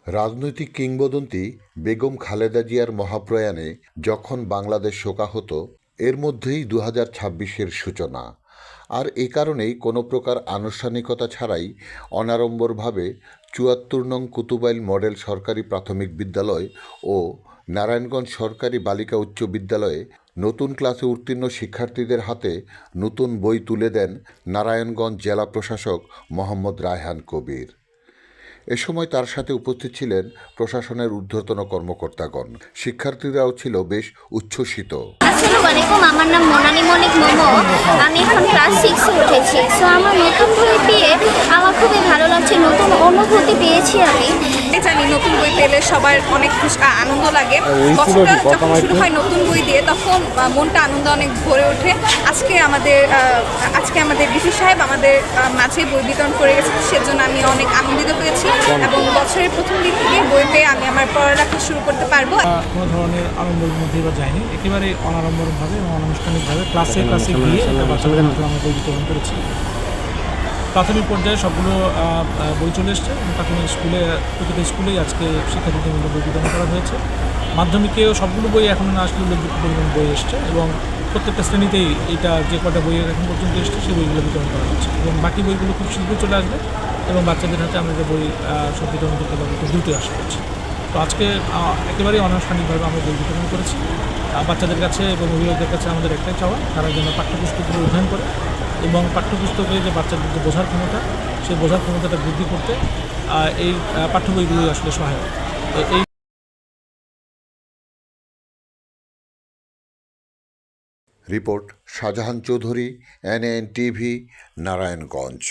রাজনৈতিক কিংবদন্তি বেগম খালেদা জিয়ার মহাপ্রয়াণে যখন বাংলাদেশ শোকাহত, এর মধ্যেই ২০২৬-এর সূচনা। আর এ কারণেই কোনো প্রকার আনুষ্ঠানিকতা ছাড়াই অনাড়ম্বরভাবে ৭৪ নং কুতুবাইল মডেল সরকারি প্রাথমিক বিদ্যালয় ও নারায়ণগঞ্জ সরকারি বালিকা উচ্চ বিদ্যালয়ে নতুন ক্লাসে উত্তীর্ণ শিক্ষার্থীদের হাতে নতুন বই তুলে দেন নারায়ণগঞ্জ জেলা প্রশাসক মোহাম্মদ রায়হান কবির। এ সময় তার সাথে উপস্থিত ছিলেন প্রশাসনের ঊর্ধ্বতন কর্মকর্তাগণ। শিক্ষার্থীরাও ছিল বেশ উচ্ছ্বসিত। আসসালামু আলাইকুম, আমার নাম মোনানি মনিক মোমো। আমি এখন ক্লাস 6 উঠেছি। সো আমার নতুন বই পেয়ে আমার খুবই ভালো লাগছে, নতুন অনুভূতি পেয়েছি আমি। জানি নতুন বই পেলে সবার অনেক আনন্দ লাগে। বছরটা যখন শুরু হয় নতুন বই দিয়ে, তখন মনটা আনন্দ অনেক ভরে ওঠে। আজকে আমাদের ডিসি সাহেব আমাদের মাঝে বই বিতরণ করে গেছে, সেজন্য আমি অনেক আনন্দিত হয়েছি এবং বছরের প্রথম দিক থেকে বই পেয়ে আমি আমার পড়ালেখা শুরু করতে পারবো। কোনো ধরনের আড়ম্বরের মধ্যে বা যায়নি, একেবারে অনাড়ম্বরভাবে এবং আনুষ্ঠানিকভাবে ক্লাসে গিয়ে বাচ্চাদের মধ্যে আমরা বই বিতরণ করেছি। প্রাথমিক পর্যায়ে সবগুলো বই চলে এসছে। প্রাথমিক স্কুলে প্রতিটা স্কুলেই আজকে শিক্ষার্থীদের মধ্যে বই বিতরণ করা হয়েছে। মাধ্যমিকেও সবগুলো বই এখনও না আসলে উল্লেখযোগ্য পরিমাণ বই এসছে এবং প্রত্যেকটা শ্রেণীতেই এটা যে কটা বই এখন পর্যন্ত এসছে সেই বইগুলো বিতরণ করা হচ্ছে এবং বাকি বইগুলো খুব শীঘ্রই চলে আসবে এবং বাচ্চাদের হাতে আমরা যে বই সব বিতরণ করতে পারবো খুব দ্রুতই আশা করছি। তো আজকে একেবারেই অনানুষ্ঠানিকভাবে আমরা বই বিতরণ করেছি। বাচ্চাদের কাছে এবং অভিভাবকদের কাছে আমাদের একটাই চাওয়া, তারা যেন পাঠ্যপুস্তকগুলো অধ্যয়ন করে এবং পাঠ্যপুস্তকে যে বাচ্চাদের যে বোঝার ক্ষমতা, সেই বোঝার ক্ষমতাটা বৃদ্ধি করতে এই পাঠ্য বইগুলোই আসলে সহায়ক। এই রিপোর্ট শাহজাহান চৌধুরী, NNTV, নারায়ণগঞ্জ।